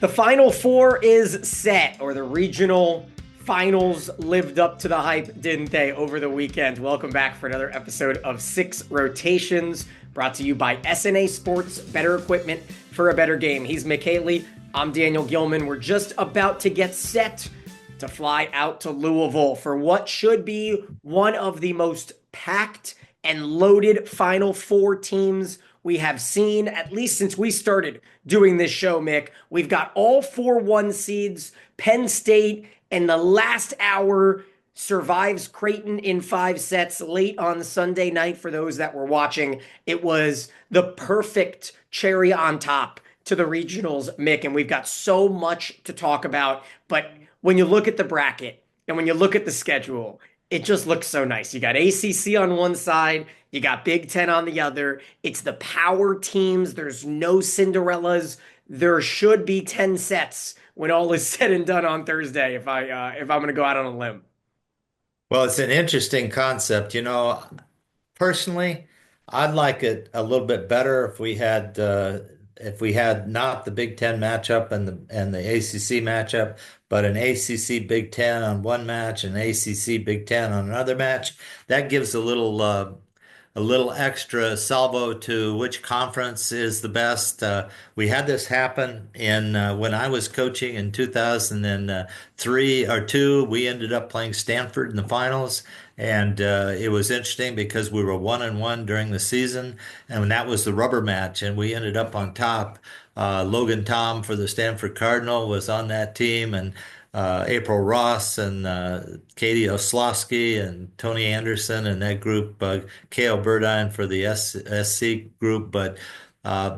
The Final Four is set, or the regional finals lived up to the hype, didn't they, over the weekend? Welcome back for another episode of Six Rotations, brought to you by SNA Sports, better equipment for a better game. He's Mick Haley. I'm Daniel Gilman. We're just about to get set to fly out to Louisville for what should be one of the most packed and loaded Final Four teams we have seen, at least since we started doing this show, Mick. We've got all 4 1 seeds. Penn State in the last hour survives Creighton in 5 sets late on Sunday night. For those that were watching, it was the perfect cherry on top to the regionals, Mick, and we've got so much to talk about. But when you look at the bracket and when you look at the schedule, it just looks so nice. You got ACC on one side, you got Big Ten on the other. It's the power teams. There's no Cinderellas. There should be 10 sets when all is said and done on Thursday, if I'm going to go out on a limb. Well, it's an interesting concept. Personally, I'd like it a little bit better if we had not the Big Ten matchup and the ACC matchup, but an ACC Big Ten on one match and ACC Big Ten on another match. That gives a little extra salvo to which conference is the best. We had this happen in when I was coaching in 2003 or two. We ended up playing Stanford in the finals, and it was interesting because we were 1-1 during the season, and that was the rubber match, and we ended up on top. Logan Tom for the Stanford Cardinal was on that team, and April Ross and Katie Oslowski and Tony Anderson and that group, Kale Burdine for the SC group. But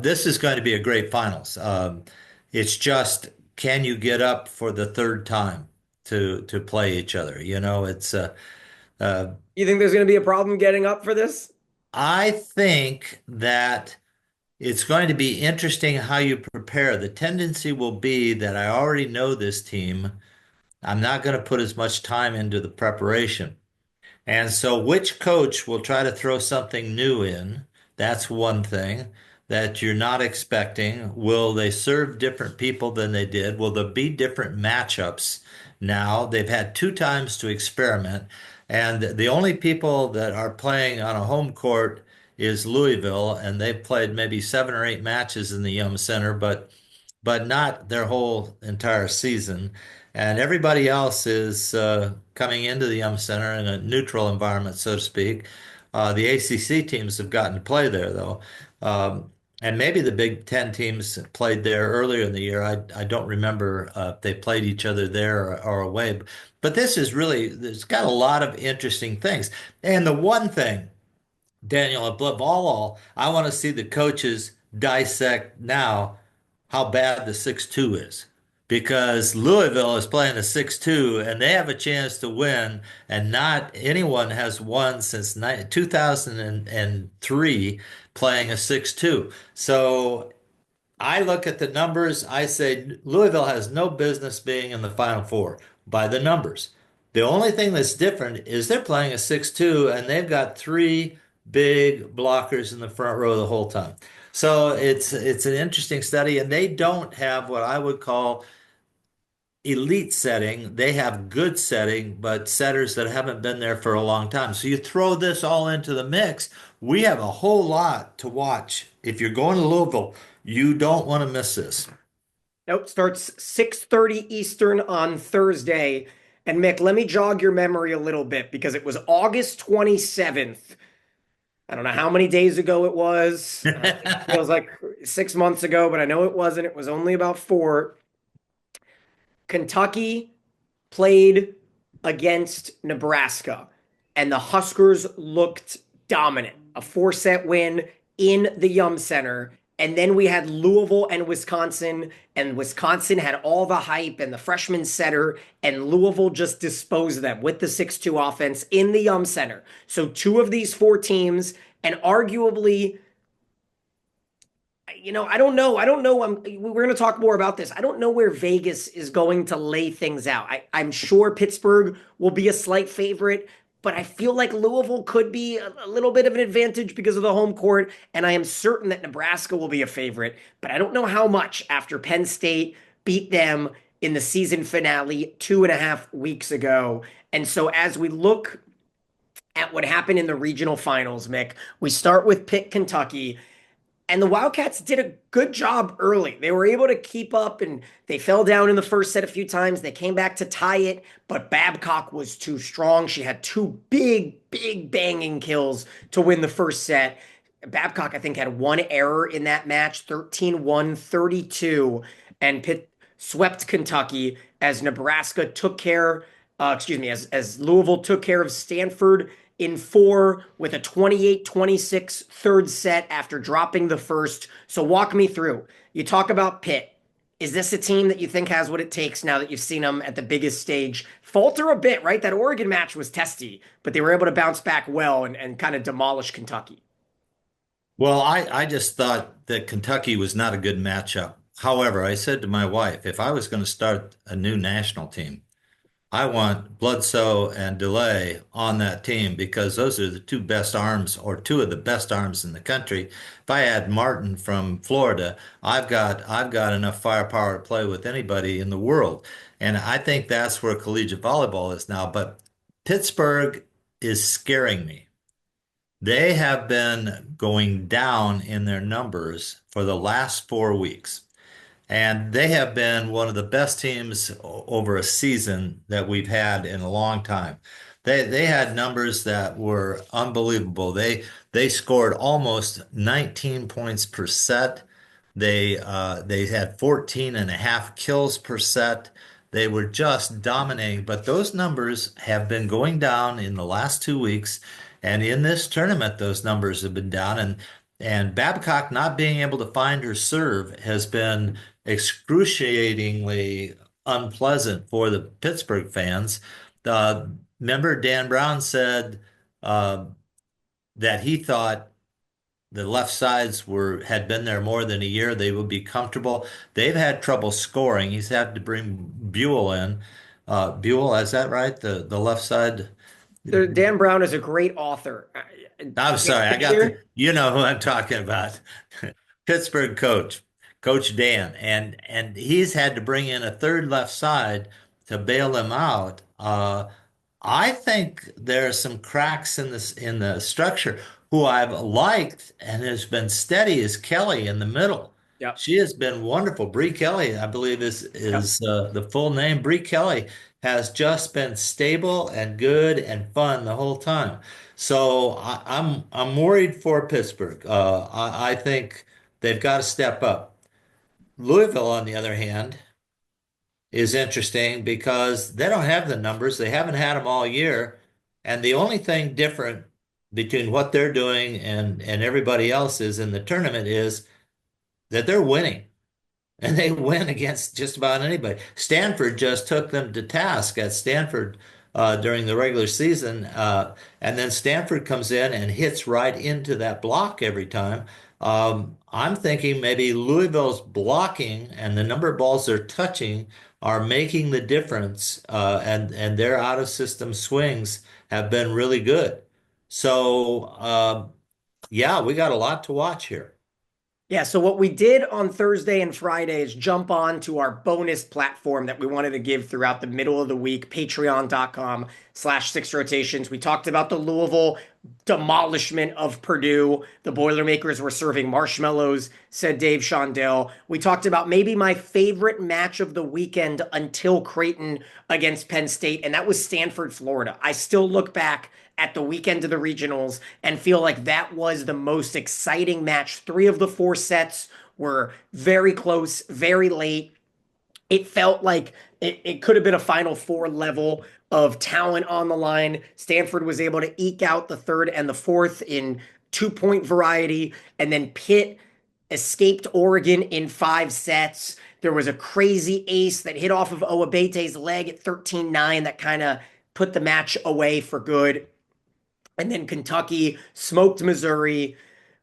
this is going to be a great finals. It's just, can you get up for the third time to play each other? Uh, You think there's going to be a problem getting up for this? I think that it's going to be interesting how you prepare. The tendency will be that I already know this team. I'm not going to put as much time into the preparation. And so, which coach will try to throw something new in? That's one thing that you're not expecting. Will they serve different people than they did? Will there be different matchups now? They've had 2 times to experiment, and the only people that are playing on a home court is Louisville, and they've played maybe 7 or 8 matches in the Yum Center, but not their whole entire season. And everybody else is coming into the Yum Center in a neutral environment, so to speak. The ACC teams have gotten to play there, though. And maybe the Big Ten teams played there earlier in the year. I don't remember if they played each other there or away. But this is really, it's got a lot of interesting things. And the one thing, Daniel, above all, I want to see the coaches dissect now how bad the 6-2 is. Because Louisville is playing a 6-2 and they have a chance to win, and not anyone has won since 2003 playing a 6-2. So I look at the numbers, I say Louisville has no business being in the Final Four by the numbers. The only thing that's different is they're playing a 6-2 and they've got 3 big blockers in the front row the whole time. So it's an interesting study, and they don't have what I would call elite setting. They have good setting, but setters that haven't been there for a long time. So you throw this all into the mix, we have a whole lot to watch. If you're going to Louisville, you don't want to miss this. Nope, starts 6:30 Eastern on Thursday. And Mick, let me jog your memory a little bit because it was August 27th. I don't know how many days ago it was. It feels like 6 months ago, but I know it wasn't. It was only about 4. Kentucky played against Nebraska, and the Huskers looked dominant. A 4-set win in the Yum Center. And then we had Louisville and Wisconsin had all the hype and the freshman setter, and Louisville just disposed of them with the 6-2 offense in the Yum Center. So 2 of these 4 teams, and arguably, I don't know. We're going to talk more about this. I don't know where Vegas is going to lay things out. I'm sure Pittsburgh will be a slight favorite, but I feel like Louisville could be a little bit of an advantage because of the home court, and I am certain that Nebraska will be a favorite, but I don't know how much after Penn State beat them in the season finale 2.5 weeks ago. And so as we look at what happened in the regional finals, Mick, we start with Pitt, Kentucky. And the Wildcats did a good job early. They were able to keep up and they fell down in the first set a few times. They came back to tie it, but Babcock was too strong. She had two big banging kills to win the first set. Babcock, I think, had one error in that match, 13-1, 32, and Pitt swept Kentucky as Nebraska took care, as Louisville took care of Stanford in four with a 28-26 third set after dropping the first. So walk me through. You talk about Pitt. Is this a team that you think has what it takes now that you've seen them at the biggest stage falter a bit, right? That Oregon match was testy, but they were able to bounce back well and kind of demolish Kentucky. Well, I just thought that Kentucky was not a good matchup. However, I said to my wife, if I was going to start a new national team, I want Bledsoe and DeLay on that team because those are the two best arms or two of the best arms in the country. If I add Martin from Florida, I've got enough firepower to play with anybody in the world. And I think that's where collegiate volleyball is now. But Pittsburgh is scaring me. They have been going down in their numbers for the last 4 weeks. And they have been one of the best teams over a season that we've had in a long time. They had numbers that were unbelievable. They scored almost 19 points per set. They had 14 and a half kills per set. They were just dominating, but those numbers have been going down in the last 2 weeks. And in this tournament, those numbers have been down. And Babcock not being able to find her serve has been excruciatingly unpleasant for the Pittsburgh fans. Uh, Remember, Dan Brown said uh, that he thought the left sides had been there more than a year. They would be comfortable. They've had trouble scoring. He's had to bring Buell in. Buell, is that right? The left side. Dan Brown is a great author. I'm sorry, you know who I'm talking about. Pittsburgh coach, Coach Dan, and he's had to bring in a third left side to bail him out. I think there are some cracks in the structure. Who I've liked and has been steady is Kelly in the middle. Yep. She has been wonderful. Bree Kelly, I believe, is Yep. the full name. Bree Kelly has just been stable and good and fun the whole time. So I'm worried for Pittsburgh. I think they've got to step up. Louisville, on the other hand, is interesting because they don't have the numbers. They haven't had them all year. And the only thing different between what they're doing and everybody else is in the tournament is that they're winning. And they win against just about anybody. Stanford just took them to task at Stanford during the regular season. And then Stanford comes in and hits right into that block every time. I'm thinking maybe Louisville's blocking and the number of balls they're touching are making the difference, and their out of system swings have been really good. So, yeah, we got a lot to watch here. Yeah, so what we did on Thursday and Friday is jump on to our bonus platform that we wanted to give throughout the middle of the week, patreon.com/6rotations. We talked about the Louisville demolishment of Purdue. The Boilermakers were serving marshmallows, said Dave Shondell. We talked about maybe my favorite match of the weekend until Creighton against Penn State, and that was Stanford, Florida. I still look back at the weekend of the regionals and feel like that was the most exciting match. 3 of the 4 sets were very close, very late. It felt like it could have been a Final Four level of talent on the line. Stanford was able to eke out the third and the fourth in 2-point variety, and then Pitt escaped Oregon in 5 sets. There was a crazy ace that hit off of Oabete's leg at 13-9 that kind of put the match away for good. And then Kentucky smoked Missouri.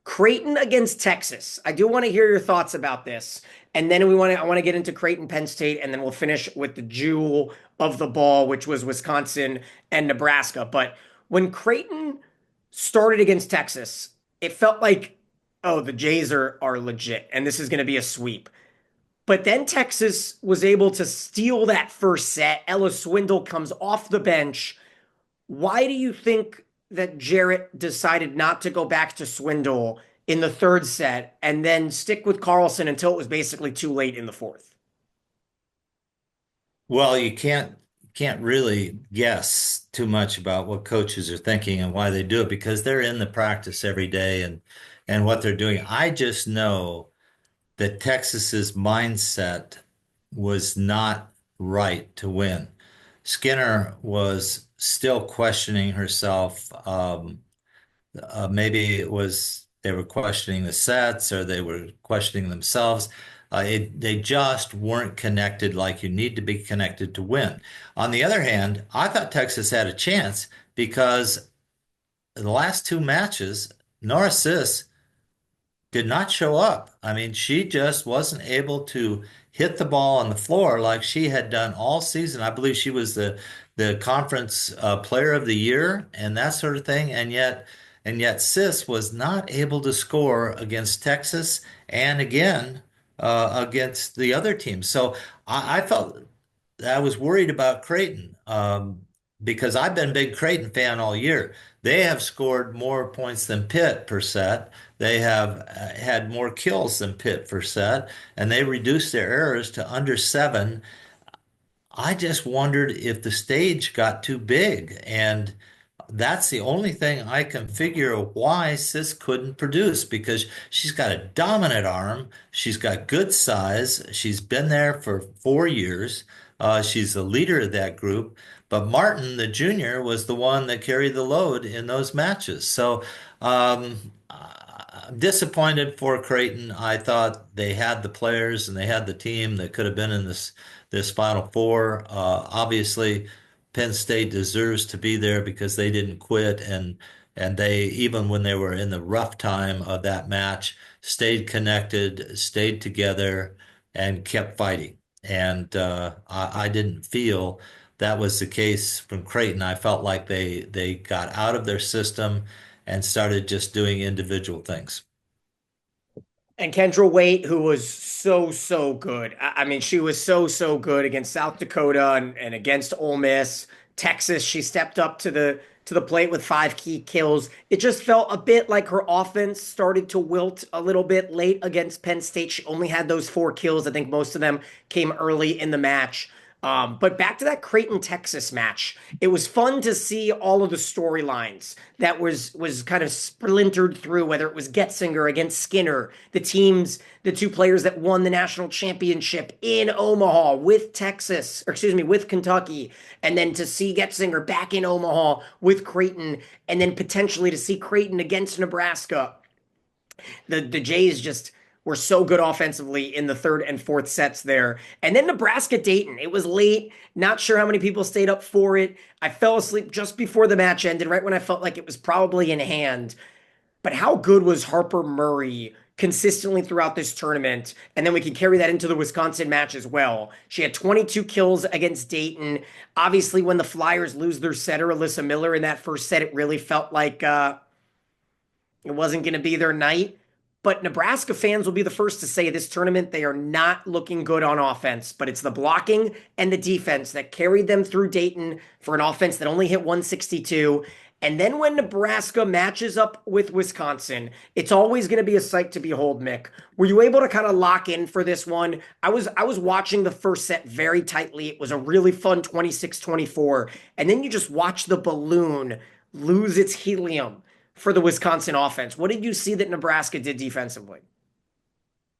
Creighton against Texas. I do want to hear your thoughts about this. And then I want to get into Creighton, Penn State, and then we'll finish with the jewel of the ball, which was Wisconsin and Nebraska. But when Creighton started against Texas, it felt like, oh, the Jays are legit, and this is going to be a sweep. But then Texas was able to steal that first set. Ella Swindle comes off the bench. Why do you think that Jarrett decided not to go back to Swindle in the third set and then stick with Carlson until it was basically too late in the fourth? Well, you can't really guess too much about what coaches are thinking and why they do it because they're in the practice every day and what they're doing. I just know that Texas's mindset was not right to win. Skinner was still questioning herself. Maybe it was they were questioning the sets or they were questioning themselves. They just weren't connected like you need to be connected to win. On the other hand, I thought Texas had a chance because in the last two matches, Nora Sis did not show up. I mean, she just wasn't able to hit the ball on the floor like she had done all season. I believe she was the conference player of the year and that sort of thing. And yet Sis was not able to score against Texas and again against the other teams. So I felt I was worried about Creighton because I've been a big Creighton fan all year. They have scored more points than Pitt per set. They have had more kills than Pitt per set, and they reduced their errors to under seven. I just wondered if the stage got too big, and that's the only thing I can figure why Sis couldn't produce because she's got a dominant arm, she's got good size, she's been there for 4 years, she's the leader of that group. But Martin, the junior, was the one that carried the load in those matches. So I'm disappointed for Creighton. I thought they had the players and they had the team that could have been in this Final Four. Obviously, Penn State deserves to be there because they didn't quit and they even when they were in the rough time of that match, stayed connected, stayed together, and kept fighting. And I didn't feel that was the case from Creighton. I felt like they got out of their system and started just doing individual things. And Kendra Waite, who was so good. I mean, she was so good against South Dakota and against Ole Miss. Texas, she stepped up to the plate with 5 key kills. It just felt a bit like her offense started to wilt a little bit late against Penn State. She only had those 4 kills. I think most of them came early in the match. But back to that Creighton Texas match, it was fun to see all of the storylines that was kind of splintered through, whether it was Getzinger against Skinner, the two players that won the national championship in Omaha with Texas, or excuse me, with Kentucky, and then to see Getzinger back in Omaha with Creighton, and then potentially to see Creighton against Nebraska. The Jays just were so good offensively in the third and fourth sets there. And then Nebraska Dayton. It was late. Not sure how many people stayed up for it. I fell asleep just before the match ended, right when I felt like it was probably in hand. But how good was Harper Murray consistently throughout this tournament? And then we can carry that into the Wisconsin match as well. She had 22 kills against Dayton. Obviously, when the Flyers lose their setter, Alyssa Miller, in that first set, it really felt like it wasn't going to be their night. But Nebraska fans will be the first to say this tournament, they are not looking good on offense, but it's the blocking and the defense that carried them through Dayton for an offense that only hit 162. And then when Nebraska matches up with Wisconsin, it's always going to be a sight to behold, Mick. Were you able to kind of lock in for this one? I was watching the first set very tightly. It was a really fun 26-24. And then you just watch the balloon lose its helium for the Wisconsin offense. What did you see that Nebraska did defensively?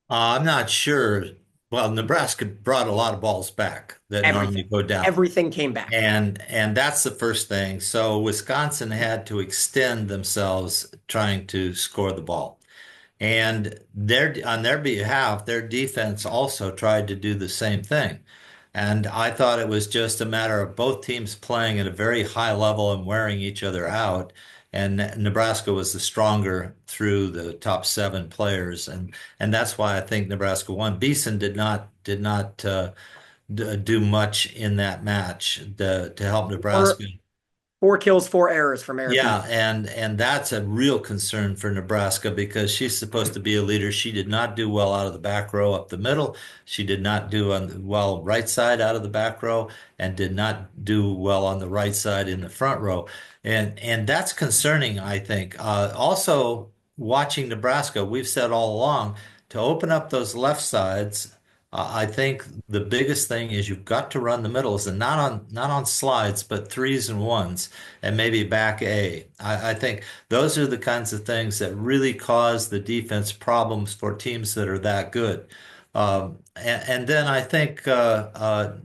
I'm not sure. Well, Nebraska brought a lot of balls back that normally Everything. go down. Everything came back. And that's the first thing. So Wisconsin had to extend themselves trying to score the ball. And on their behalf, their defense also tried to do the same thing. And I thought it was just a matter of both teams playing at a very high level and wearing each other out. And Nebraska was the stronger through the top seven players, and that's why I think Nebraska won. Beeson did not do much in that match to help Or Nebraska. 4 kills, 4 errors from Eric. Yeah, and that's a real concern for Nebraska because she's supposed to be a leader. She did not do well out of the back row up the middle. She did not do well right side out of the back row and did not do well on the right side in the front row. And that's concerning, I think. Also, watching Nebraska, we've said all along to open up those left sides. I think the biggest thing is you've got to run the middles and not on slides, but threes and ones and maybe back A. I think those are the kinds of things that really cause the defense problems for teams that are that good. And then I think not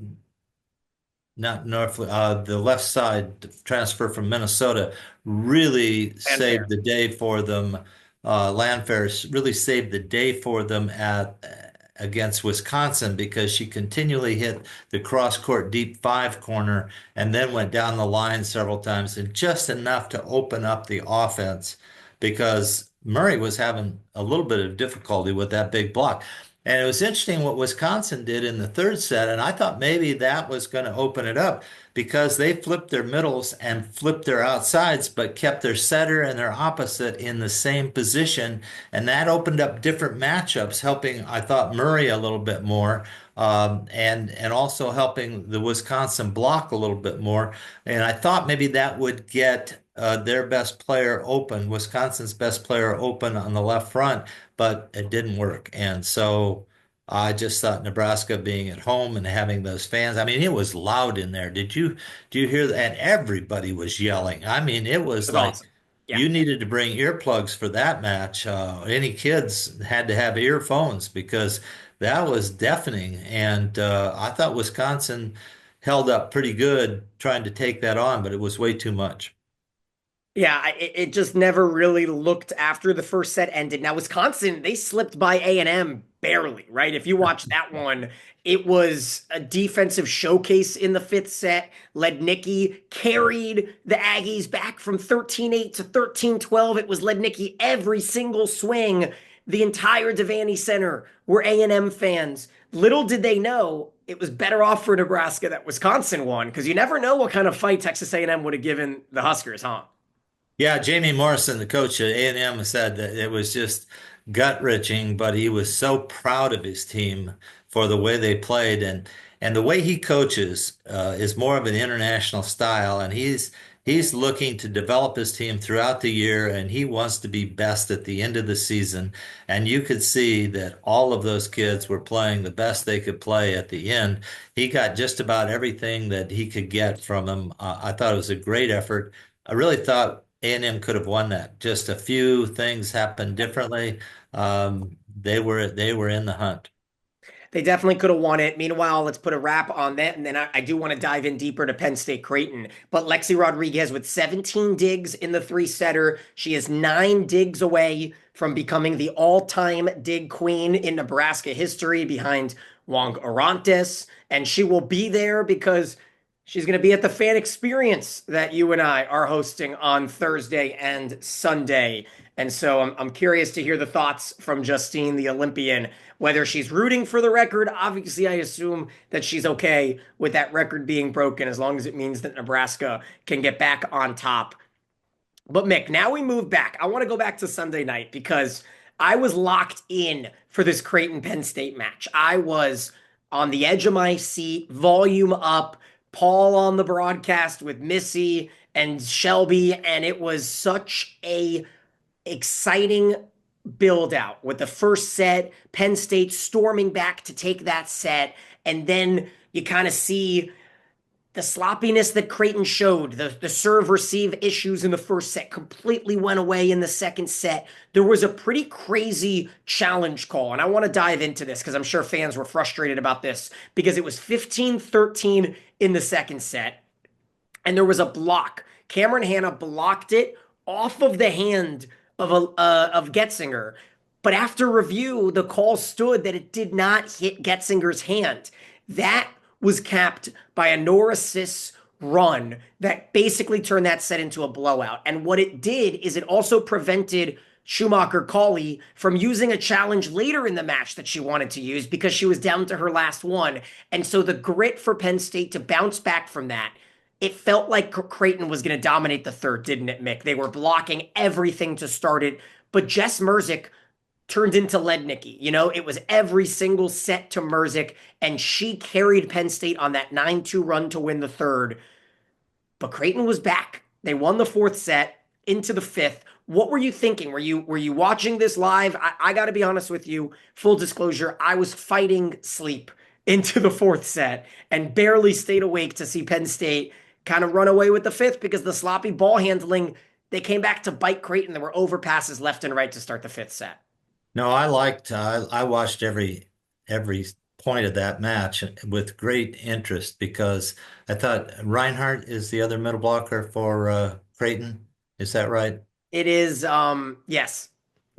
North, the left side transfer from Minnesota really Fanfare. saved the day for them. Landfair really saved the day for them at against Wisconsin because she continually hit the cross court deep five corner and then went down the line several times and just enough to open up the offense because Murray was having a little bit of difficulty with that big block. And it was interesting what Wisconsin did in the third set, and I thought maybe that was going to open it up because they flipped their middles and flipped their outsides, but kept their setter and their opposite in the same position, and that opened up different matchups, helping I thought Murray a little bit more, and also helping the Wisconsin block a little bit more. And I thought maybe that would get their best player open, Wisconsin's best player open on the left front, but it didn't work. And so I just thought Nebraska being at home and having those fans, I mean, it was loud in there. Do you hear that? And everybody was yelling. I mean, it It was was like awesome. Yeah. you needed to bring earplugs for that match. Any kids had to have earphones because that was deafening. And I thought Wisconsin held up pretty good trying to take that on, but it was way too much. Yeah, it just never really looked after the first set ended. Now, Wisconsin, they slipped by A&M barely, right? If you watch that one, it was a defensive showcase in the fifth set. Lednicki carried the Aggies back from 13-8 to 13-12. It was Lednicki every single swing. The entire Devaney Center were A&M fans. Little did they know it was better off for Nebraska that Wisconsin won because you never know what kind of fight Texas A&M would have given the Huskers, huh? Yeah, Jamie Morrison, the coach at A&M, said that it was just gut-wrenching, but he was so proud of his team for the way they played and the way he coaches is more of an international style, and he's looking to develop his team throughout the year, and he wants to be best at the end of the season. And you could see that all of those kids were playing the best they could play at the end. He got just about everything that he could get from them. I thought it was a great effort. I really thought A&M could have won that. Just a few things happened differently. They were in the hunt. They definitely could have won it. Meanwhile, let's put a wrap on that. And then I do want to dive in deeper to Penn State Creighton. But Lexi Rodriguez with 17 digs in the three setter. She is 9 digs away from becoming the all-time dig queen in Nebraska history behind Wong Orantes. And she will be there because she's going to be at the fan experience that you and I are hosting on Thursday and Sunday. And so I'm curious to hear the thoughts from Justine, the Olympian, whether she's rooting for the record. Obviously, I assume that she's okay with that record being broken as long as it means that Nebraska can get back on top. But Mick, now we move back. I want to go back to Sunday night because I was locked in for this Creighton Penn State match. I was on the edge of my seat, volume up, Paul on the broadcast with Missy and Shelby, and it was such a exciting build out with the first set, Penn State storming back to take that set, and then you kind of see the sloppiness that Creighton showed, the serve receive issues in the first set completely went away in the second set. There was a pretty crazy challenge call, and I want to dive into this because I'm sure fans were frustrated about this because it was 15-13 in the second set, and there was a block. Cameron Hanna blocked it off of the hand of Getzinger. But after review, the call stood that it did not hit Getzinger's hand. That was capped by a Nora Sis run that basically turned that set into a blowout. And what it did is it also prevented Schumacher Cauley from using a challenge later in the match that she wanted to use because she was down to her last one. And so the grit for Penn State to bounce back from that it felt like Creighton was going to dominate the third, didn't it, Mick? They were blocking everything to start it, but Jess Merzick turned into Lednicki. It was every single set to Merzick, and she carried Penn State on that 9-2 run to win the third. But Creighton was back. They won the fourth set into the fifth. What were you thinking? Were you watching this live? I got to be honest with you. Full disclosure, I was fighting sleep into the fourth set and barely stayed awake to see Penn State kind of run away with the fifth because the sloppy ball handling, they came back to bite Creighton. There were overpasses left and right to start the fifth set. No, I watched every point of that match with great interest because I thought Reinhardt is the other middle blocker for Creighton. Is that right? It is, yes.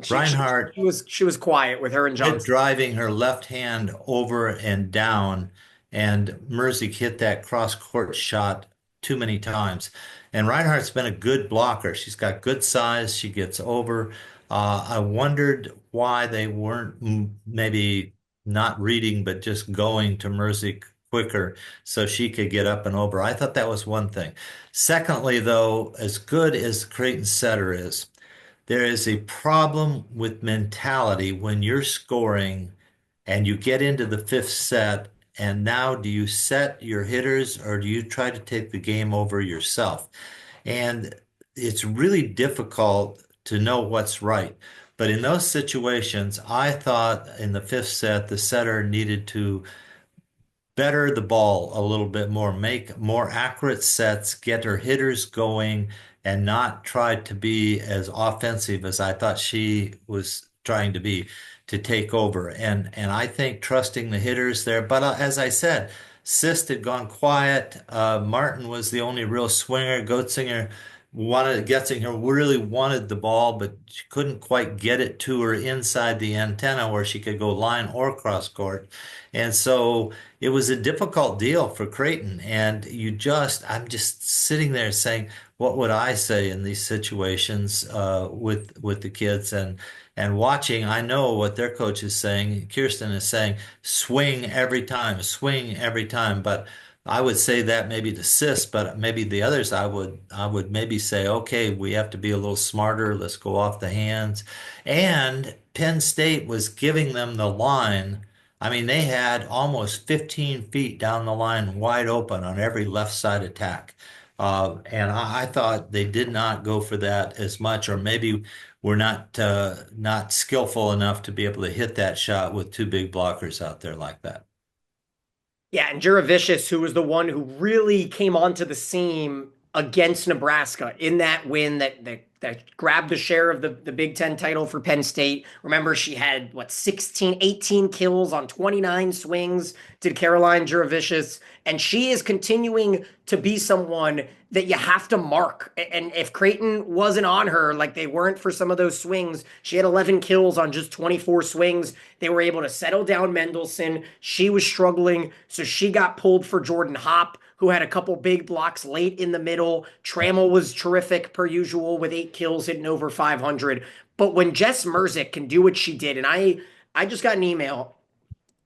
She, she, Reinhardt she was quiet with her and hit Johnson. driving her left hand over and down, and Merzick hit that cross court shot too many times. And Reinhardt's been a good blocker. She's got good size. She gets over. I wondered why they weren't maybe not reading, but just going to Merzick quicker so she could get up and over. I thought that was one thing. Secondly, though, as good as Creighton setter is, there is a problem with mentality when you're scoring and you get into the fifth set. And now, do you set your hitters or do you try to take the game over yourself? And it's really difficult to know what's right. But in those situations, I thought in the fifth set, the setter needed to better the ball a little bit more, make more accurate sets, get her hitters going, and not try to be as offensive as I thought she was trying to be to take over. And I think trusting the hitters there. But as I said, Sist had gone quiet. Martin was the only real swinger. Getzinger really wanted the ball, but she couldn't quite get it to her inside the antenna where she could go line or cross court. And so it was a difficult deal for Creighton. And I'm just sitting there saying, what would I say in these situations with the kids and watching? I know what their coach is saying. Kirsten is saying, swing every time, swing every time. But I would say that maybe to Sis, but maybe the others I would maybe say, okay, we have to be a little smarter. Let's go off the hands. And Penn State was giving them the line. I mean, they had almost 15 feet down the line wide open on every left side attack. And I thought they did not go for that as much, or maybe we're not skillful enough to be able to hit that shot with two big blockers out there like that. Yeah, and Juravicius, who was the one who really came onto the scene against Nebraska in that win that grabbed the share of the Big Ten title for Penn State. Remember, she had, 18 kills on 29 swings, did Caroline Juravicius. And she is continuing to be someone that you have to mark. And if Creighton wasn't on her, like they weren't for some of those swings, she had 11 kills on just 24 swings. They were able to settle down Mendelson. She was struggling, so she got pulled for Jordan Hopp, who had a couple big blocks late in the middle. Trammell was terrific per usual with 8 kills, hitting over 500. But when Jess Merzick can do what she did, and I just got an email,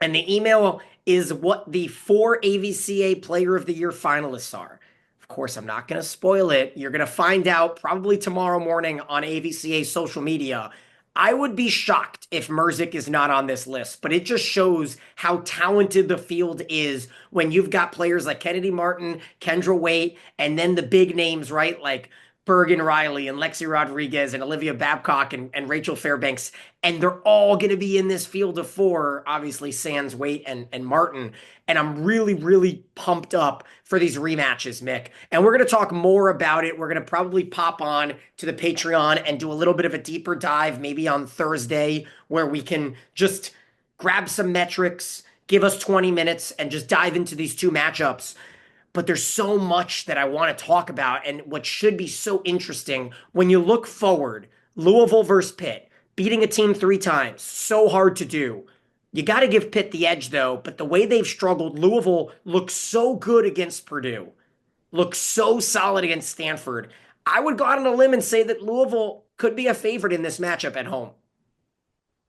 and the email is what the 4 AVCA Player of the Year finalists are. Of course, I'm not going to spoil it. You're going to find out probably tomorrow morning on AVCA social media. I would be shocked if Merzick is not on this list, but it just shows how talented the field is when you've got players like Kennedy Martin, Kendra Waite, and then the big names, right? Like Bergen Riley and Lexi Rodriguez and Olivia Babcock and Rachel Fairbanks. And they're all going to be in this field of four, obviously Sands, Waite, and Martin. And I'm really, really pumped up for these rematches, Mick. And we're going to talk more about it. We're going to probably pop on to the Patreon and do a little bit of a deeper dive, maybe on Thursday, where we can just grab some metrics, give us 20 minutes, and just dive into these two matchups. But there's so much that I want to talk about, and what should be so interesting when you look forward, Louisville versus Pitt, beating a team 3 times, so hard to do. You got to give Pitt the edge, though, but the way they've struggled, Louisville looks so good against Purdue, looks so solid against Stanford. I would go out on a limb and say that Louisville could be a favorite in this matchup at home.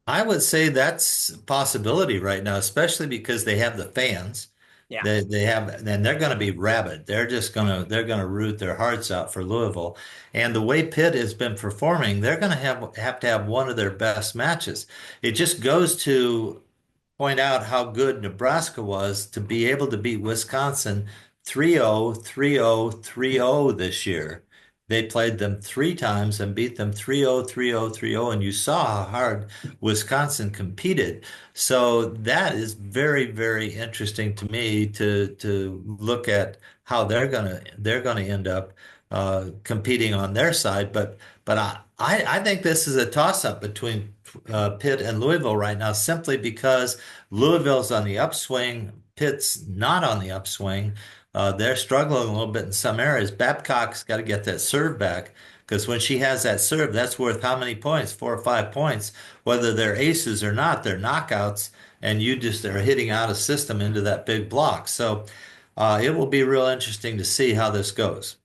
I would say that's a possibility right now, especially because they have the fans. Yeah. They have, and they're going to be rabid. They're going to root their hearts out for Louisville. And the way Pitt has been performing, they're going to have to have one of their best matches. It just goes to point out how good Nebraska was to be able to beat Wisconsin 3-0, 3-0, 3-0 this year. They played them three times and beat them 3-0, 3-0, 3-0, and you saw how hard Wisconsin competed. So that is very, very interesting to me to look at how they're gonna end up competing on their side. But I think this is a toss-up between Pitt and Louisville right now, simply because Louisville's on the upswing, Pitt's not on the upswing. They're struggling a little bit in some areas. Babcock's got to get that serve back because when she has that serve, that's worth how many points? 4 or 5 points. Whether they're aces or not, they're knockouts, and you just are hitting out of system into that big block. So it will be real interesting to see how this goes.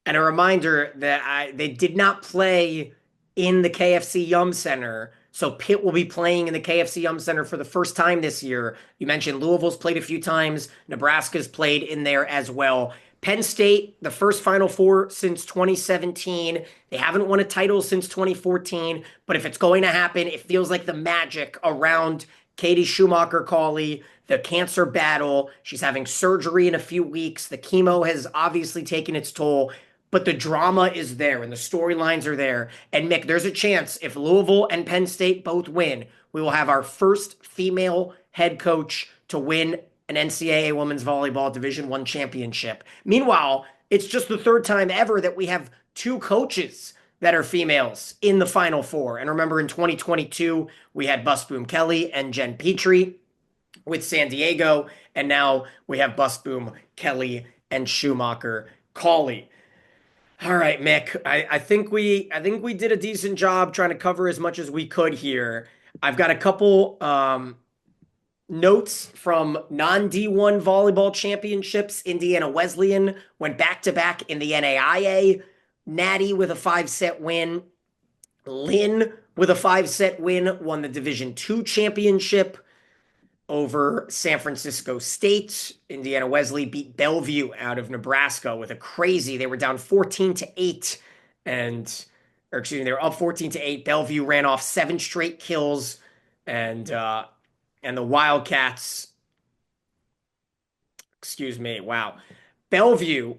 And a reminder that they did not play in the KFC Yum Center. So Pitt will be playing in the KFC Yum Center for the first time this year. You mentioned Louisville's played a few times. Nebraska's played in there as well. Penn State, the first Final Four since 2017. They haven't won a title since 2014. But if it's going to happen, it feels like the magic around Katie Schumacher-Cauley, the cancer battle. She's having surgery in a few weeks. The chemo has obviously taken its toll, but the drama is there and the storylines are there. And Mick, there's a chance if Louisville and Penn State both win, we will have our first female head coach to win an NCAA women's volleyball Division I championship. Meanwhile, it's just the third time ever that we have two coaches that are females in the Final Four. And remember, in 2022, we had Busboom Kelly and Jen Petrie with San Diego, and now we have Busboom Kelly and Schumacher Cauley. All right, Mick. I think we did a decent job trying to cover as much as we could here. I've got a couple notes from non-D1 volleyball championships. Indiana Wesleyan went back-to-back in the NAIA. Natty with a 5-set win. Lynn with a 5-set win won the Division II championship over San Francisco State. Indiana Wesley beat Bellevue out of Nebraska with a crazy. They were down 14-8 or excuse me, they were up 14-8. Bellevue ran off 7 straight kills, and the Wildcats, excuse me, wow. Bellevue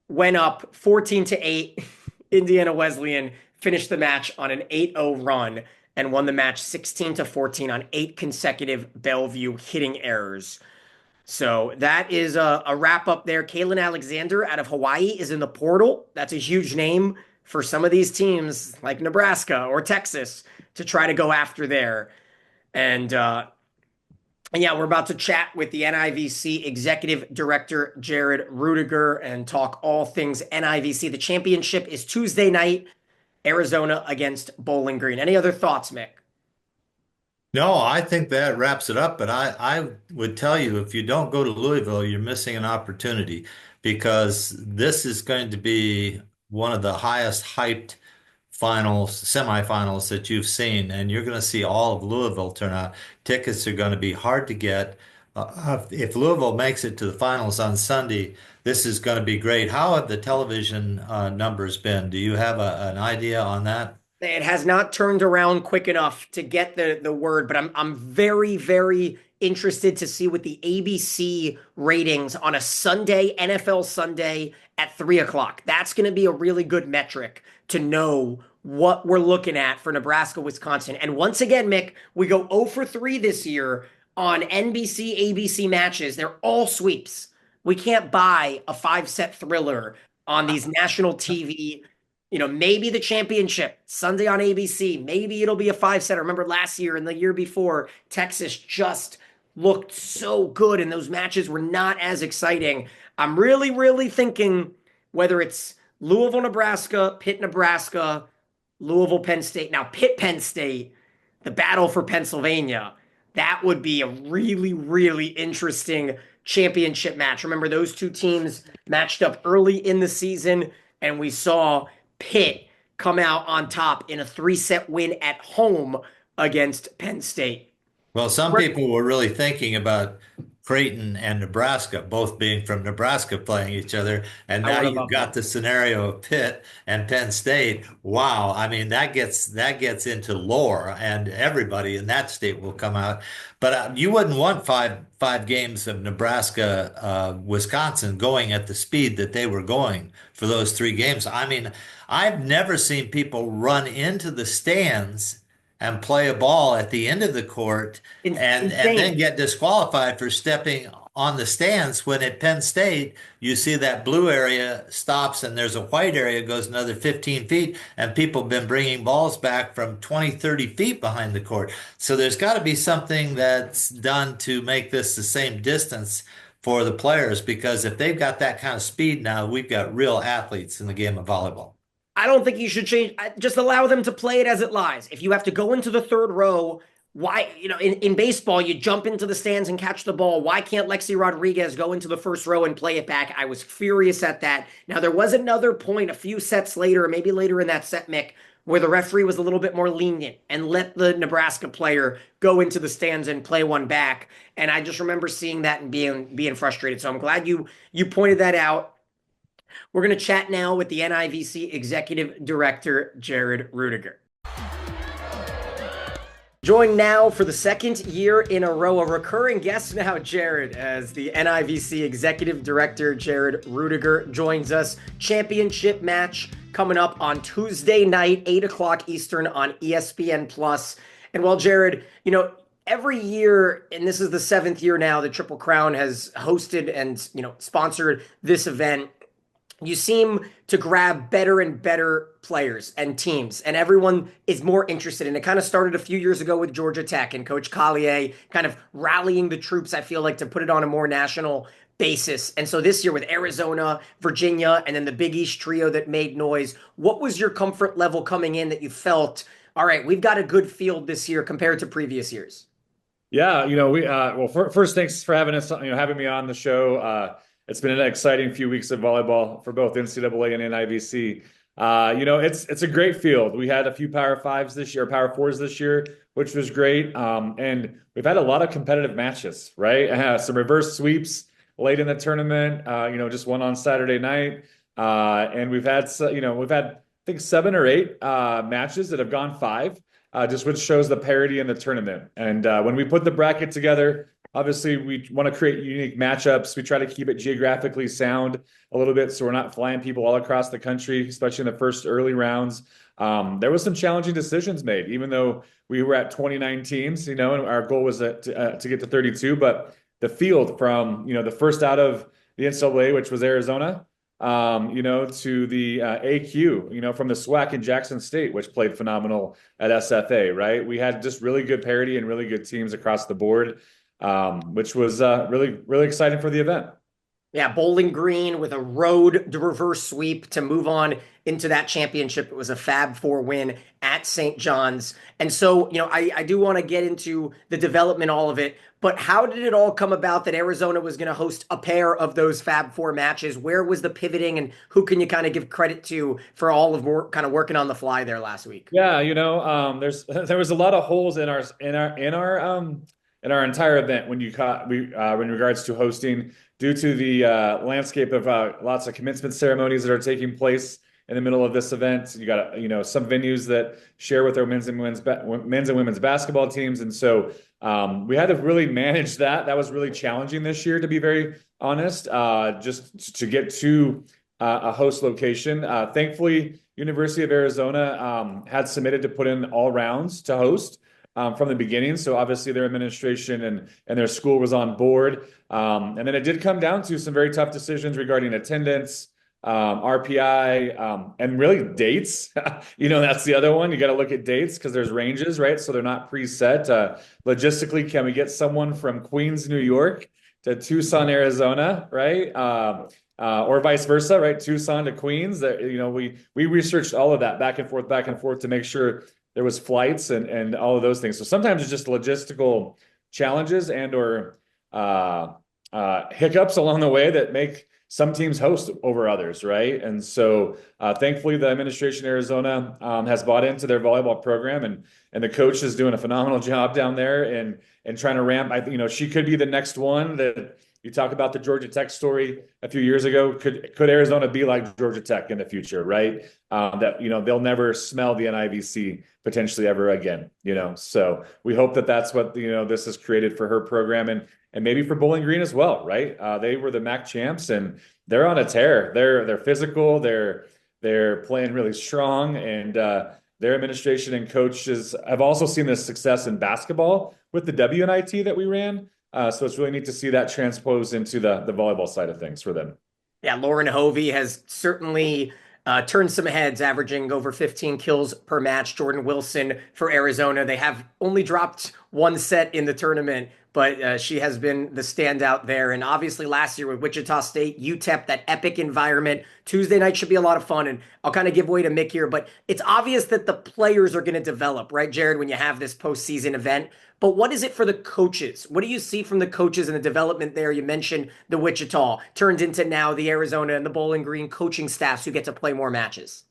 went up 14-8. Indiana Wesleyan finished the match on an 8-0 run and won the match 16-14 on 8 consecutive Bellevue hitting errors. So that is a wrap up there. Kaylin Alexander out of Hawaii is in the portal. That's a huge name for some of these teams like Nebraska or Texas to try to go after there. And yeah, we're about to chat with the NIVC Executive Director, Jared Rudiger, and talk all things NIVC. The championship is Tuesday night, Arizona against Bowling Green. Any other thoughts, Mick? No, I think that wraps it up. But I would tell you, if you don't go to Louisville, you're missing an opportunity because this is going to be one of the highest hyped semifinals that you've seen, and you're going to see all of Louisville turn out. Tickets are going to be hard to get. If Louisville makes it to the finals on Sunday, this is going to be great. How have the television numbers been? Do you have an idea on that? It has not turned around quick enough to get the word, but I'm very, very interested to see what the ABC ratings on a Sunday, NFL Sunday at 3 o'clock. That's going to be a really good metric to know what we're looking at for Nebraska, Wisconsin. And once again, Mick, we go 0 for 3 this year on NBC, ABC matches. They're all sweeps. We can't buy a 5-set thriller on these national TV. Maybe the championship Sunday on ABC. Maybe it'll be a 5-set. I remember last year and the year before, Texas just looked so good and those matches were not as exciting. I'm really, really thinking whether it's Louisville, Nebraska, Pitt, Nebraska, Louisville, Penn State. Now, Pitt, Penn State, the battle for Pennsylvania, that would be a really, really interesting championship match. Remember, those two teams matched up early in the season, and we saw Pitt come out on top in a 3-set win at home against Penn State. Well, some people were really thinking about Creighton and Nebraska, both being from Nebraska playing each other. And I now would have you've loved got that. the scenario of Pitt and Penn State. Wow. I mean, that gets into lore, and everybody in that state will come out. But you wouldn't want five games of Nebraska, Wisconsin going at the speed that they were going for those 3 games. I mean, I've never seen people run into the stands and play a ball at the end of the court and then Insane. get disqualified for stepping on the stands, when at Penn State you see that blue area stops and there's a white area goes another 15 feet, and people have been bringing balls back from 20, 30 feet behind the court. So there's got to be something that's done to make this the same distance for the players, because if they've got that kind of speed now, we've got real athletes in the game of volleyball. I don't think you should change. Just allow them to play it as it lies. If you have to go into the third row, why, in baseball, you jump into the stands and catch the ball. Why can't Lexi Rodriguez go into the first row and play it back? I was furious at that. Now, there was another point a few sets later, maybe later in that set, Mick, where the referee was a little bit more lenient and let the Nebraska player go into the stands and play one back. And I just remember seeing that and being frustrated. So I'm glad you pointed that out. We're going to chat now with the NIVC Executive Director, Jared Rudiger. Joined now for the second year in a row, a recurring guest now, Jared, as the NIVC Executive Director, Jared Rudiger, joins us. Championship match coming up on Tuesday night, 8 o'clock Eastern on ESPN Plus. And while Jared, every year, and this is the 7th year now, the Triple Crown has hosted and, sponsored this event. You seem to grab better and better players and teams, and everyone is more interested. And it kind of started a few years ago with Georgia Tech and Coach Collier kind of rallying the troops, I feel like, to put it on a more national basis. And so this year with Arizona, Virginia, and then the Big East trio that made noise, what was your comfort level coming in that you felt, all right, we've got a good field this year compared to previous years? Yeah, first, thanks for having us, having me on the show. It's been an exciting few weeks of volleyball for both NCAA and NIVC. It's a great field. We had a few Power Fives this year, Power Fours this year, which was great. And we've had a lot of competitive matches, right? Some reverse sweeps late in the tournament. Just one on Saturday night, and we've had I think 7 or 8 matches that have gone 5. Just which shows the parity in the tournament. And when we put the bracket together, obviously we want to create unique matchups. We try to keep it geographically sound a little bit, so we're not flying people all across the country, especially in the first early rounds. There was some challenging decisions made, even though we were at 29 teams, and our goal was to get to 32. But the field from, the first out of the NCAA, which was Arizona, to the AQ, from the SWAC in Jackson State, which played phenomenal at SFA, right? We had just really good parity and really good teams across the board, which was really, really exciting for the event. Yeah, Bowling Green with a road reverse sweep to move on into that championship. It was a Fab Four win at St. John's. And so, I do want to get into the development, all of it, but how did it all come about that Arizona was going to host a pair of those Fab Four matches? Where was the pivoting, and who can you kind of give credit to for all of kind of working on the fly there last week? Yeah, there was a lot of holes in our entire event when in regards to hosting, due to the landscape of lots of commencement ceremonies that are taking place in the middle of this event. You got some venues that share with our men's and women's basketball teams, and so we had to really manage that. That was really challenging this year, to be very honest, just to get to a host location. Thankfully, University of Arizona had submitted to put in all rounds to host from the beginning. So obviously their administration and their school was on board. And then it did come down to some very tough decisions regarding attendance, RPI, and really dates. That's the other one. You got to look at dates because there's ranges, right? So they're not preset. Logistically, can we get someone from Queens, New York to Tucson, Arizona, right? Or vice versa, right? Tucson to Queens. That we researched all of that back and forth to make sure there was flights and all of those things. So sometimes it's just logistical challenges and or hiccups along the way that make some teams host over others, right? And so thankfully the administration in Arizona has bought into their volleyball program, and the coach is doing a phenomenal job down there and trying to ramp. She could be the next one that you talk about, the Georgia Tech story a few years ago. Could Arizona be like Georgia Tech in the future, right? That they'll never smell the NIVC potentially ever again. So we hope that that's what this has created for her program, and maybe for Bowling Green as well, right? They were the MAC champs, and they're on a tear. They're physical. They're playing really strong, and their administration and coaches have also seen this success in basketball with the WNIT that we ran. So it's really neat to see that transpose into the volleyball side of things for them. Yeah, Lauren Hovey has certainly turned some heads, averaging over 15 kills per match. Jordan Wilson for Arizona. They have only dropped one set in the tournament, but she has been the standout there. And obviously last year with Wichita State, UTEP, that epic environment. Tuesday night should be a lot of fun. And I'll kind of give way to Mick here, but it's obvious that the players are going to develop, right, Jared, when you have this postseason event. But what is it for the coaches? What do you see from the coaches and the development there? You mentioned the Wichita turned into now the Arizona and the Bowling Green coaching staffs who get to play more matches.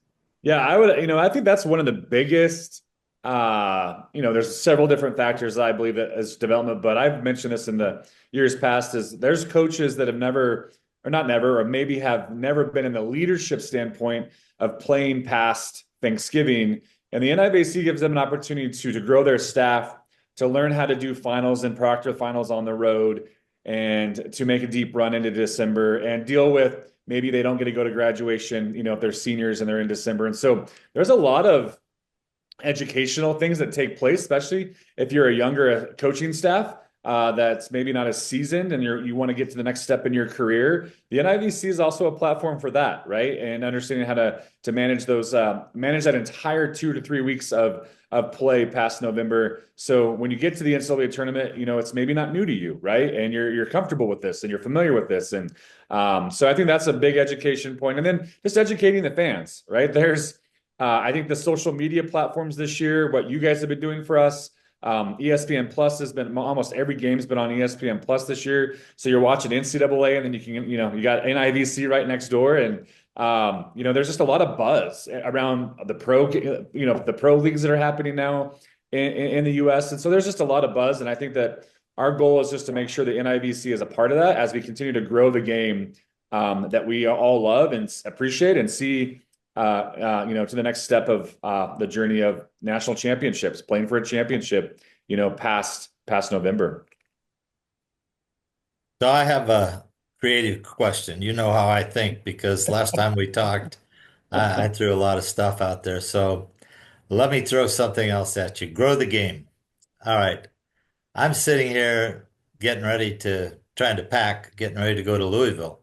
Yeah, I think that's one of the biggest, there's several different factors that I believe that as development, but I've mentioned this in the years past, is there's coaches that have never, or not never, or maybe have never been in the leadership standpoint of playing past Thanksgiving. And the NIVC gives them an opportunity to grow their staff, to learn how to do finals and proctor finals on the road, and to make a deep run into December and deal with maybe they don't get to go to graduation, if they're seniors and they're in December. And so there's a lot of educational things that take place, especially if you're a younger coaching staff that's maybe not as seasoned and you want to get to the next step in your career. The NIVC is also a platform for that, right? And understanding how to manage those, manage that entire 2 to 3 weeks of play past November. So when you get to the NCAA tournament, it's maybe not new to you, right? And you're comfortable with this and you're familiar with this. And so I think that's a big education point. And then just educating the fans, right? There's, I think the social media platforms this year, what you guys have been doing for us, ESPN Plus has been, almost every game's been on ESPN Plus this year. So you're watching NCAA, and then you can, you got NIVC right next door. And, there's just a lot of buzz around the pro leagues that are happening now in the US. And so there's just a lot of buzz. And I think that our goal is just to make sure the NIVC is a part of that as we continue to grow the game, that we all love and appreciate and see, to the next step of the journey of national championships, playing for a championship, past November. So I have a creative question. You know how I think, because last time we talked, I threw a lot of stuff out there. So let me throw something else at you. Grow the game. All right. I'm sitting here getting ready to go to Louisville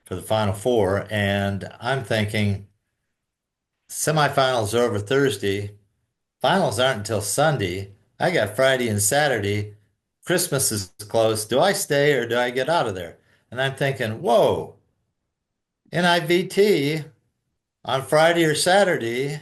for the Final Four. And I'm thinking, semifinals are over Thursday. Finals aren't until Sunday. I got Friday and Saturday. Christmas is close. Do I stay or do I get out of there? And I'm thinking, whoa, NIVT on Friday or Saturday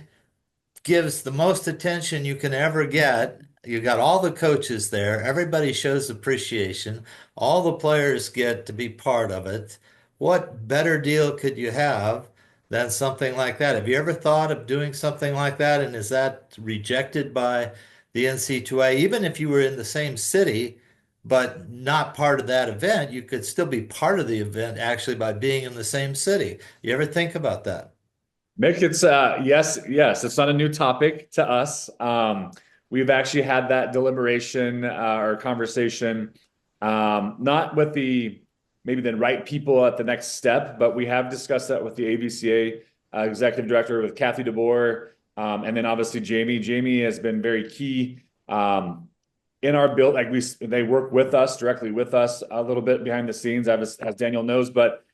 gives the most attention you can ever get. You got all the coaches there. Everybody shows appreciation. All the players get to be part of it. What better deal could you have than something like that? Have you ever thought of doing something like that? And is that rejected by the NC2A? Even if you were in the same city, but not part of that event, you could still be part of the event actually by being in the same city. You ever think about that? Mick, it's yes. It's not a new topic to us. We've actually had that deliberation or conversation, not with maybe the right people at the next step, but we have discussed that with the AVCA executive director, with Kathy DeBoer, and then obviously Jamie. Jamie has been very key in our build. They work with us, directly with us, a little bit behind the scenes, as Daniel knows. But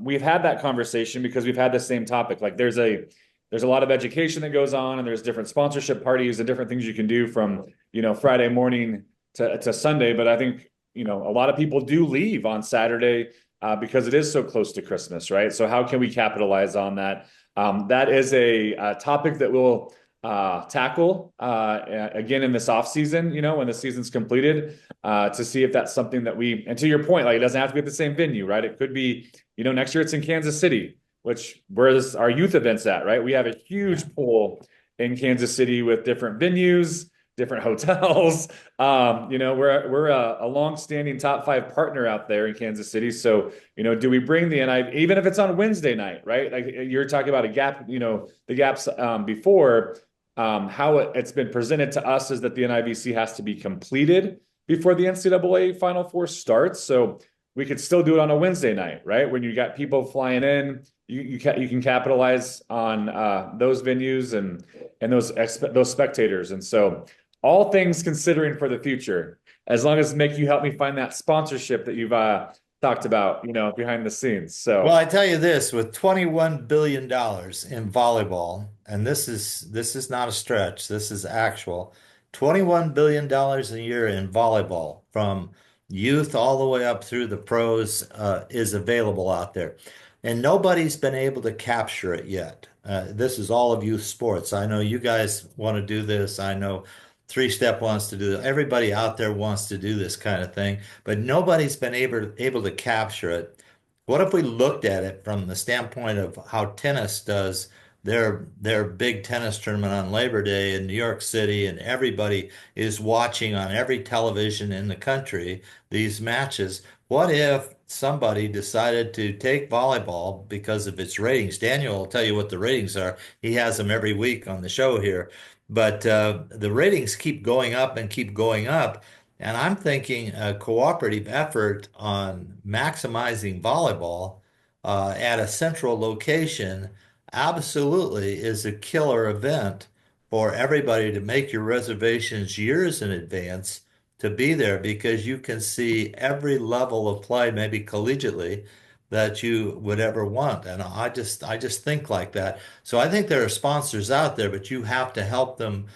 we've had that conversation because we've had the same topic. Like there's a lot of education that goes on, and there's different sponsorship parties and different things you can do from Friday morning to Sunday. But I think a lot of people do leave on Saturday because it is so close to Christmas, right? So how can we capitalize on that? That is a topic that we'll tackle again in this offseason, when the season's completed, to see if that's something that and to your point, like it doesn't have to be at the same venue, right? It could be, next year it's in Kansas City, which where's our youth events at, right? We have a huge pool in Kansas City with different venues, different hotels. We're a long-standing top 5 partner out there in Kansas City. So, do we bring the even if it's on Wednesday night, right? Like you're talking about a gap, the gaps before. How it's been presented to us is that the NIVC has to be completed before the NCAA Final Four starts. So we could still do it on a Wednesday night, right? When you got people flying in, you can capitalize on those venues and those spectators. And so all things considering for the future, as long as Mick, you help me find that sponsorship that you've talked about, behind the scenes. So, well, I tell you this, with $21 billion in volleyball, and this is not a stretch, this is actual, $21 billion a year in volleyball from youth all the way up through the pros is available out there. And nobody's been able to capture it yet. This is all of youth sports. I know you guys want to do this. I know Three Step wants to do it. Everybody out there wants to do this kind of thing, but nobody's been able to capture it. What if we looked at it from the standpoint of how tennis does their big tennis tournament on Labor Day in New York City, and everybody is watching on every television in the country these matches? What if somebody decided to take volleyball because of its ratings? Daniel will tell you what the ratings are. He has them every week on the show here. But the ratings keep going up and keep going up. And I'm thinking a cooperative effort on maximizing volleyball at a central location absolutely is a killer event for everybody to make your reservations years in advance to be there, because you can see every level of play, maybe collegiately, that you would ever want. And I just think like that. So I think there are sponsors out there, but you have to help them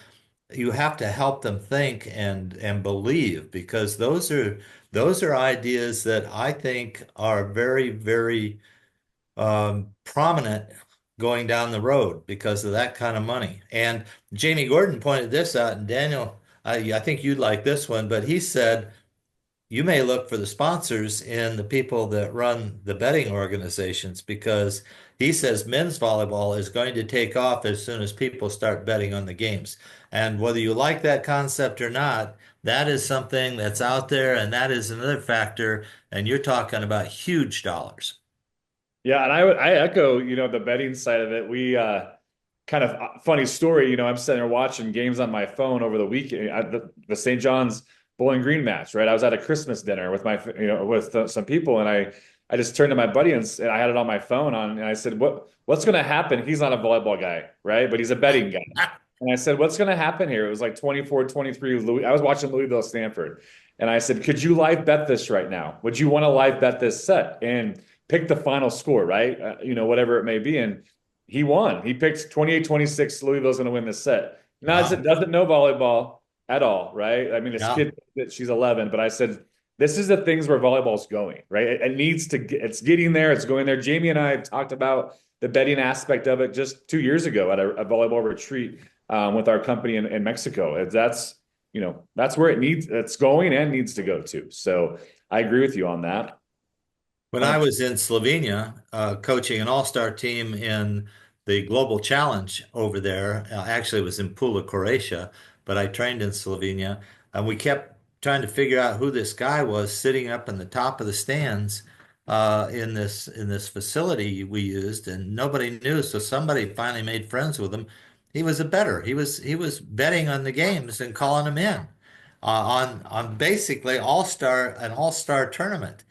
think and believe, because those are ideas that I think are very, very prominent going down the road because of that kind of money. And Jamie Gordon pointed this out, and Daniel, I think you'd like this one, but he said you may look for the sponsors in the people that run the betting organizations, because he says men's volleyball is going to take off as soon as people start betting on the games. And whether you like that concept or not, that is something that's out there, and that is another factor. And you're talking about huge dollars. yeah, and I echo, the betting side of it. We kind of funny story, I'm sitting there watching games on my phone over the weekend at the St. John's Bowling Green match, right? I was at a Christmas dinner with some people, and I just turned to my buddy, and I had it on my phone and I said, what's going to happen? He's not a volleyball guy, right? But he's a betting guy. And I said, what's going to happen here? It was like 24-23. I was watching Louisville, Stanford. And I said, could you live bet this right now? Would you want to live bet this set and pick the final score, right? Whatever it may be. And he won. He picked 28-26. Louisville's going to win this set. Now, Wow. doesn't know volleyball at all, right? I mean, this Yeah. kid, she's 11, but I said, this is the things where volleyball's going, right? It's getting there. It's going there. Jamie and I have talked about the betting aspect of it just 2 years ago at a volleyball retreat with our company in Mexico. That's where it's going and needs to go to. So I agree with you on that. When I was in Slovenia, coaching an all-star team in the Global Challenge over there, actually it was in Pula, Croatia, but I trained in Slovenia, and we kept trying to figure out who this guy was sitting up in the top of the stands in this facility we used, and nobody knew. So somebody finally made friends with him. He was a bettor. He was betting on the games and calling them in on basically an all-star tournament.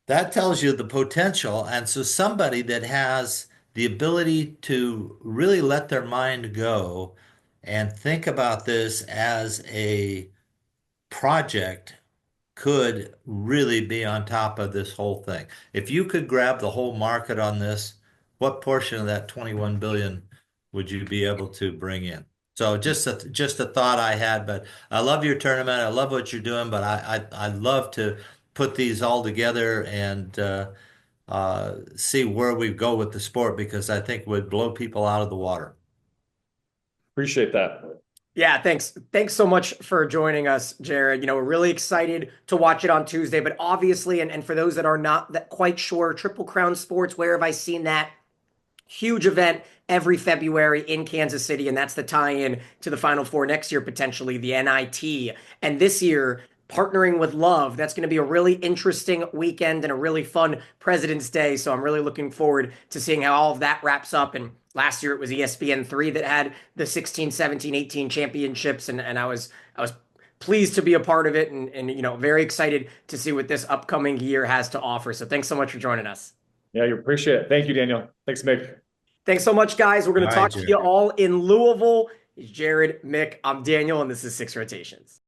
That tells you the potential. And so somebody that has the ability to really let their mind go and think about this as a project could really be on top of this whole thing. If you could grab the whole market on this, what portion of that 21 billion would you be able to bring in? So just a thought I had, but I love your tournament. I love what you're doing, but I love to put these all together and see where we go with the sport, because I think it would blow people out of the water. Appreciate that. Yeah, thanks. Thanks so much for joining us, Jared. We're really excited to watch it on Tuesday, but obviously, and for those that are not that quite sure, Triple Crown Sports, where have I seen that? Huge event every February in Kansas City, and that's the tie-in to the Final Four next year, potentially, the NIT. And this year, partnering with Love, that's going to be a really interesting weekend and a really fun President's Day. So I'm really looking forward to seeing how all of that wraps up. And last year it was ESPN3 that had the 16, 17, 18 championships, and I was pleased to be a part of it, and very excited to see what this upcoming year has to offer. So thanks so much for joining us. Yeah, you appreciate it. Thank you, Daniel. Thanks, Mick. Thanks so much, guys. We're going to talk to Jared. you all in Louisville. It's Jared, Mick, I'm Daniel, and this is Six Rotations.